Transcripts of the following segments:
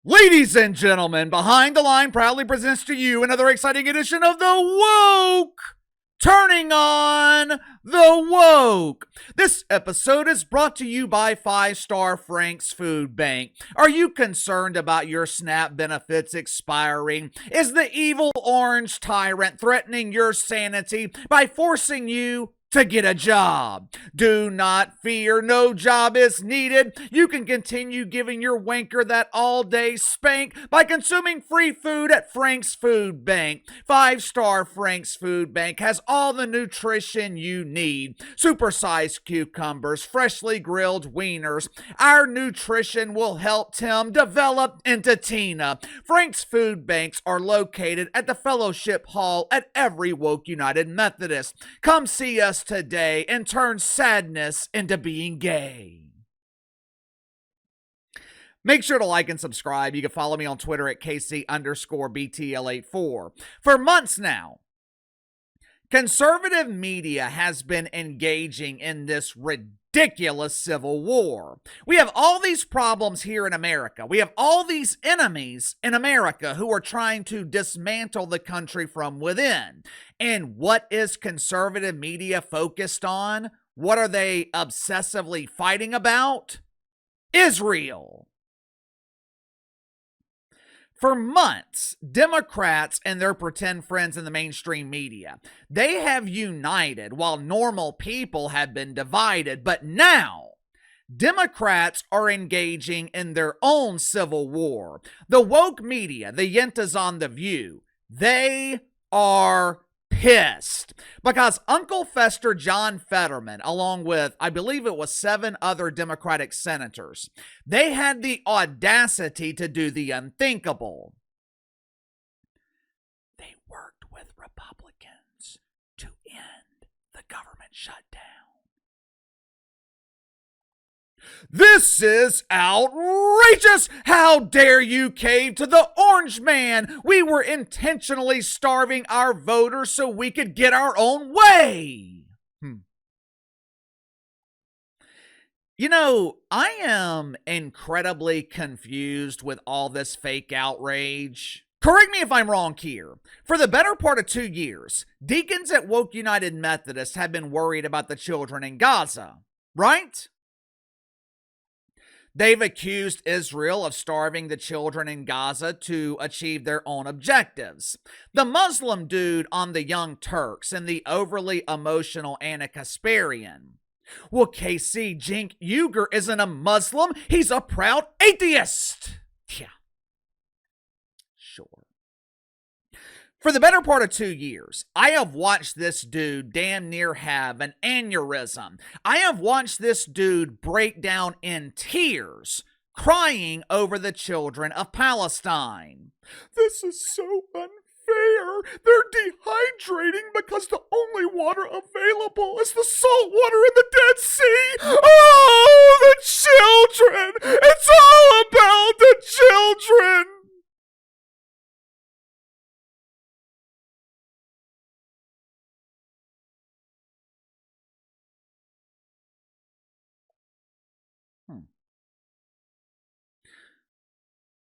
Ladies and gentlemen, Behind the Line proudly presents to you another exciting edition of the Woke. Turning on the Woke. This episode is brought to you by 5-Star Frank's Food Bank. Are you concerned about your SNAP benefits expiring? Is the evil orange tyrant threatening your sanity by forcing you to get a job? Do not fear, no job is needed. You can continue giving your wanker that all-day spank by consuming free food at Frank's Food Bank. 5-Star Frank's Food Bank has all the nutrition you need. Supersized cucumbers, freshly grilled wieners. Our nutrition will help Tim develop into Tina. Frank's Food Banks are located at the Fellowship Hall at every Woke United Methodist. Come see us today and turn sadness into being gay. Make sure to like and subscribe. You can follow me on Twitter at KC_BTL84. For months now, conservative media has been engaging in this ridiculous civil war. We have all these problems here in America. We have all these enemies in America who are trying to dismantle the country from within. And what is conservative media focused on? What are they obsessively fighting about? Israel. For months, Democrats and their pretend friends in the mainstream media, they have united while normal people have been divided. But now, Democrats are engaging in their own civil war. The woke media, the Yentas on The View, they are pissed because Uncle Fester John Fetterman, along with, I believe it was 7 other Democratic senators, they had the audacity to do the unthinkable. They worked with Republicans to end the government shutdown. This is outrageous! How dare you cave to the orange man? We were intentionally starving our voters so we could get our own way. You know, I am incredibly confused with all this fake outrage. Correct me if I'm wrong here. For the better part of 2 years, deacons at Woke United Methodist have been worried about the children in Gaza, right? They've accused Israel of starving the children in Gaza to achieve their own objectives. The Muslim dude on the Young Turks and the overly emotional Ana Kasparian. Well, KC Jink Uyghur isn't a Muslim. He's a proud atheist. Yeah. Sure. For the better part of 2 years, I have watched this dude damn near have an aneurysm. I have watched this dude break down in tears, crying over the children of Palestine. This is so unfair. They're dehydrating because the only water available is the salt water in the Dead Sea. Oh, the children! It's all about the children!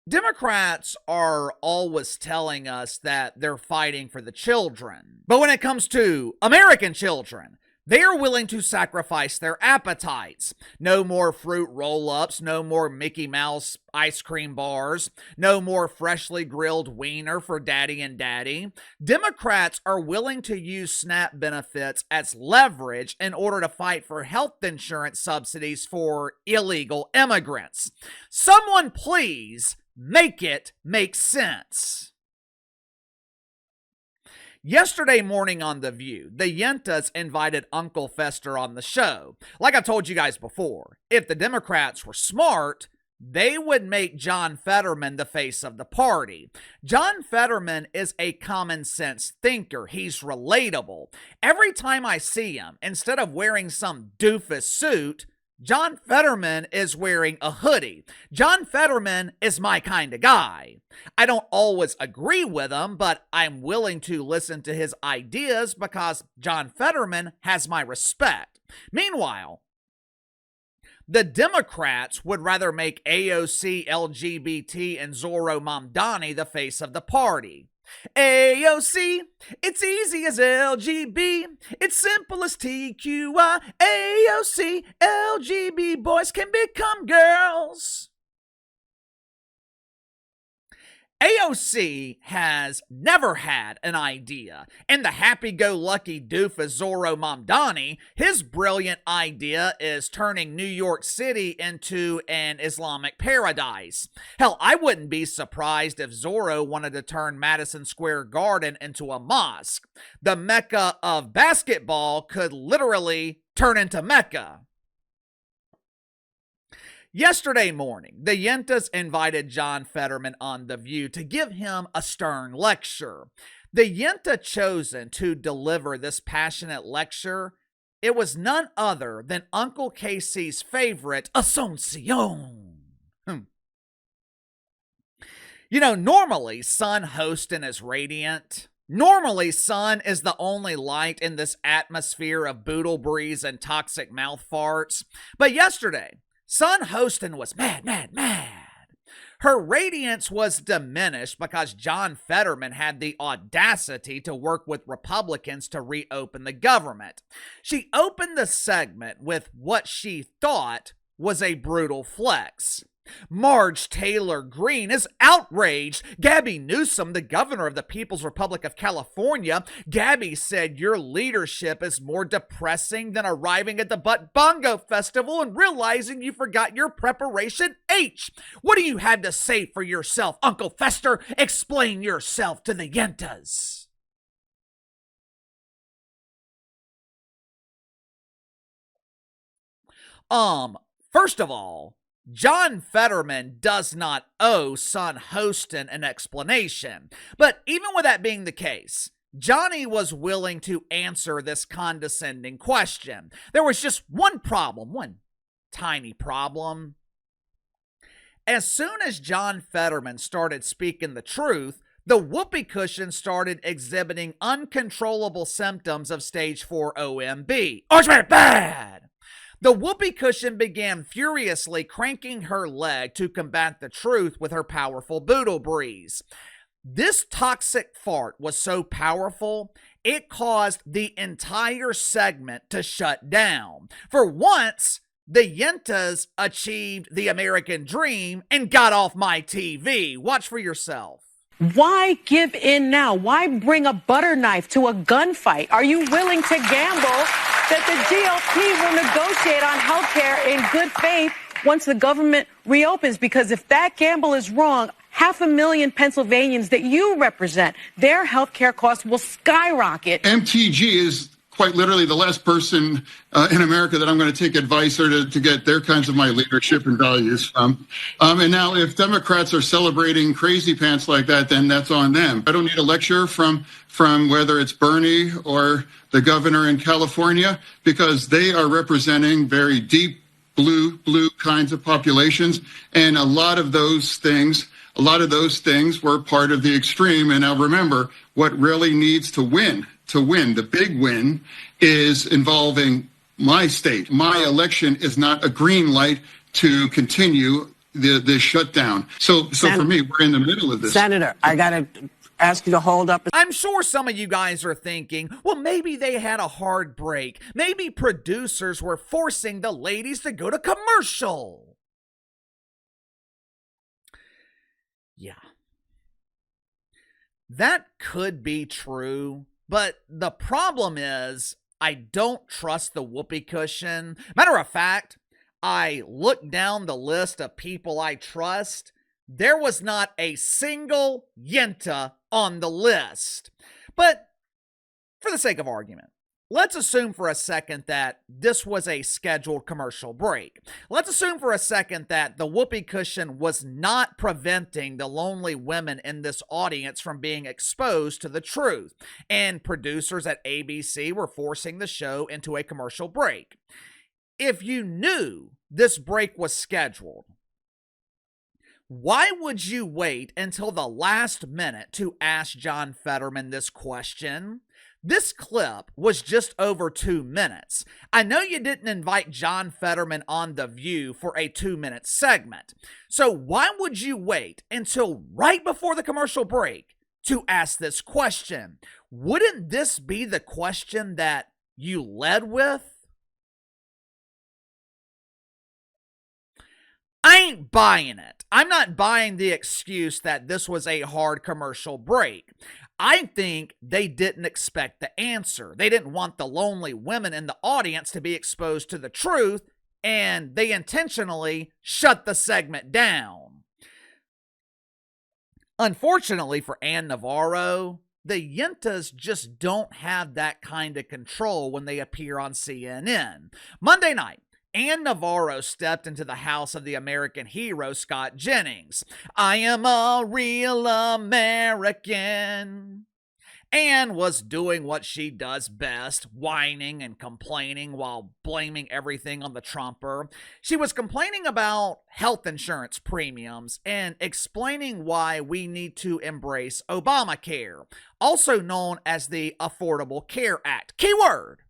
Democrats are always telling us that they're fighting for the children. But when it comes to American children, they are willing to sacrifice their appetites. No more fruit roll-ups, no more Mickey Mouse ice cream bars, no more freshly grilled wiener for daddy and daddy. Democrats are willing to use SNAP benefits as leverage in order to fight for health insurance subsidies for illegal immigrants. Someone please make it make sense. Yesterday morning on The View, the Yentas invited Uncle Fester on the show. Like I told you guys before, if the Democrats were smart, they would make John Fetterman the face of the party. John Fetterman is a common sense thinker. He's relatable. Every time I see him, instead of wearing some doofus suit, John Fetterman is wearing a hoodie. John Fetterman is my kind of guy. I don't always agree with him, but I'm willing to listen to his ideas because John Fetterman has my respect. Meanwhile, The Democrats would rather make AOC, LGBT, and Zorro Mamdani the face of the party. AOC, it's easy as LGB, it's simple as TQI. AOC, LGB boys can become girls. AOC has never had an idea, and the happy-go-lucky doofus Zorro Mamdani, his brilliant idea is turning New York City into an Islamic paradise. Hell, I wouldn't be surprised if Zorro wanted to turn Madison Square Garden into a mosque. The Mecca of basketball could literally turn into Mecca. Yesterday morning, the Yentas invited John Fetterman on The View to give him a stern lecture. The Yenta chosen to deliver this passionate lecture, it was none other than Uncle Casey's favorite, Asuncion. You know, normally Sunny Hostin is radiant. Normally, Sun is the only light in this atmosphere of boodle breeze and toxic mouth farts. But yesterday, Sunny Hostin was mad. Her radiance was diminished because John Fetterman had the audacity to work with Republicans to reopen the government. She opened the segment with what she thought was a brutal flex. Marge Taylor Greene is outraged. Gabby Newsom, the governor of the People's Republic of California, Gabby said your leadership is more depressing than arriving at the Butt Bongo Festival and realizing you forgot your preparation H. What do you have to say for yourself, Uncle Fester? Explain yourself to the Yentas. First of all, John Fetterman does not owe Sunny Hostin an explanation. But even with that being the case, Johnny was willing to answer this condescending question. There was just one problem, one tiny problem. As soon as John Fetterman started speaking the truth, the whoopee cushion started exhibiting uncontrollable symptoms of stage 4 OMB. Oh, it's very bad! The whoopee cushion began furiously cranking her leg to combat the truth with her powerful boodle breeze. This toxic fart was so powerful, it caused the entire segment to shut down. For once, the Yentas achieved the American dream and got off my TV. Watch for yourself. Why give in now? Why bring a butter knife to a gunfight? Are you willing to gamble that the GOP will negotiate on health care in good faith once the government reopens? Because if that gamble is wrong, 500,000 Pennsylvanians that you represent, their health care costs will skyrocket. MTG is quite literally the last person in America that I'm going to take advice or to get their kinds of my leadership and values from. And now if Democrats are celebrating crazy pants like that, then that's on them. I don't need a lecture from whether it's Bernie or the governor in California, because they are representing very deep blue kinds of populations. And a lot of those things were part of the extreme. And now remember, what really needs to win, the big win, is involving my state. My election is not a green light to continue the shutdown. So for me, we're in the middle of this. Senator, I got to ask you to hold up. I'm sure some of you guys are thinking, well, maybe they had a hard break. Maybe producers were forcing the ladies to go to commercial. Yeah. That could be true, but the problem is I don't trust the whoopee cushion. Matter of fact, I looked down the list of people I trust. There was not a single Yenta on the list. But for the sake of argument, let's assume for a second that this was a scheduled commercial break. Let's assume for a second that the whoopee cushion was not preventing the lonely women in this audience from being exposed to the truth, and producers at ABC were forcing the show into a commercial break. If you knew this break was scheduled, why would you wait until the last minute to ask John Fetterman this question? This clip was just over 2 minutes. I know you didn't invite John Fetterman on The View for a 2-minute segment. So why would you wait until right before the commercial break to ask this question? Wouldn't this be the question that you led with? I ain't buying it. I'm not buying the excuse that this was a hard commercial break. I think they didn't expect the answer. They didn't want the lonely women in the audience to be exposed to the truth, and they intentionally shut the segment down. Unfortunately for Ana Navarro, the Yentas just don't have that kind of control when they appear on CNN. Monday night, Ana Navarro stepped into the house of the American hero, Scott Jennings. I am a real American. Anne was doing what she does best, whining and complaining while blaming everything on the Trumper. She was complaining about health insurance premiums and explaining why we need to embrace Obamacare, also known as the Affordable Care Act. Keyword,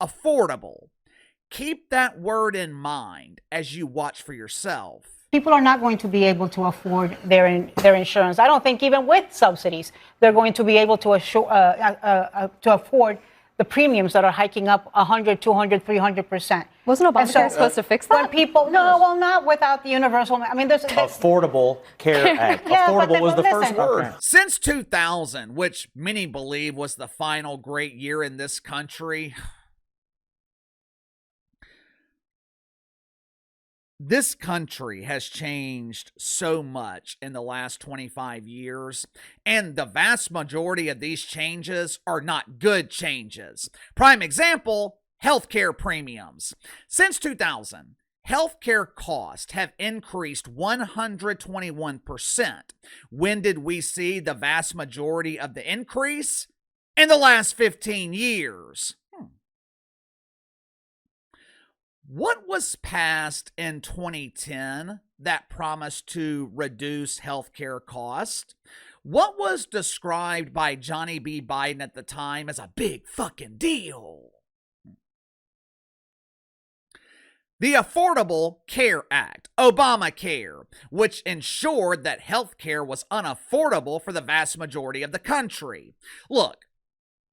affordable. Keep that word in mind as you watch for yourself. People are not going to be able to afford their insurance. I don't think even with subsidies, they're going to be able to afford the premiums that are hiking up 100, 200, 300%. Wasn't Obamacare supposed to fix that? When people, no, well, not without the universal. I mean, there's Affordable Care Act. Yeah, Affordable was the listen, first word. Since 2000, which many believe was the final great year in this country, this country has changed so much in the last 25 years, and the vast majority of these changes are not good changes. Prime example, healthcare premiums. Since 2000, healthcare costs have increased 121%. When did we see the vast majority of the increase? In the last 15 years. What was passed in 2010 that promised to reduce healthcare costs? What was described by Johnny B. Biden at the time as a big fucking deal? The Affordable Care Act, Obamacare, which ensured that healthcare was unaffordable for the vast majority of the country. Look,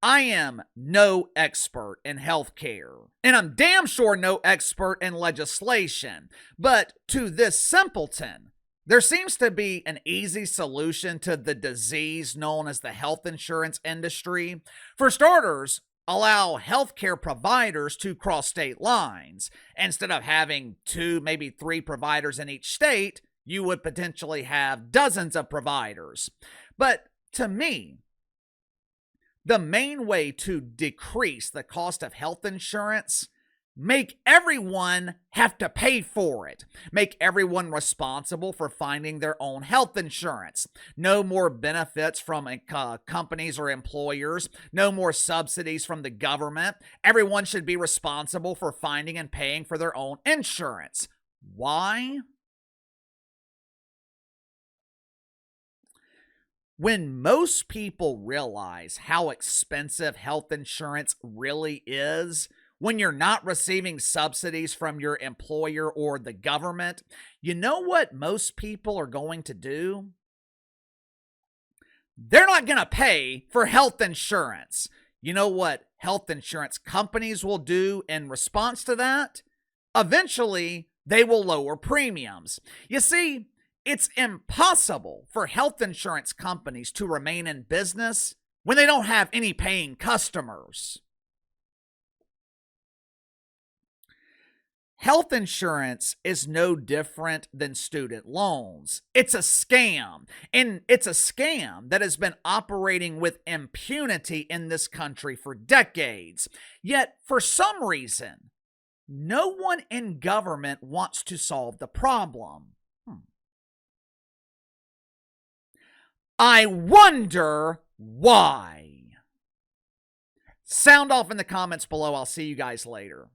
I am no expert in healthcare, and I'm damn sure no expert in legislation, but to this simpleton, there seems to be an easy solution to the disease known as the health insurance industry. For starters, allow healthcare providers to cross state lines. Instead of having 2, maybe 3 providers in each state, you would potentially have dozens of providers. But to me, the main way to decrease the cost of health insurance, make everyone have to pay for it. Make everyone responsible for finding their own health insurance. No more benefits from companies or employers. No more subsidies from the government. Everyone should be responsible for finding and paying for their own insurance. Why? When most people realize how expensive health insurance really is, when you're not receiving subsidies from your employer or the government, you know what most people are going to do? They're not going to pay for health insurance. You know what health insurance companies will do in response to that? Eventually, they will lower premiums. You see, it's impossible for health insurance companies to remain in business when they don't have any paying customers. Health insurance is no different than student loans. It's a scam, and it's a scam that has been operating with impunity in this country for decades. Yet, for some reason, no one in government wants to solve the problem. I wonder why. Sound off in the comments below. I'll see you guys later.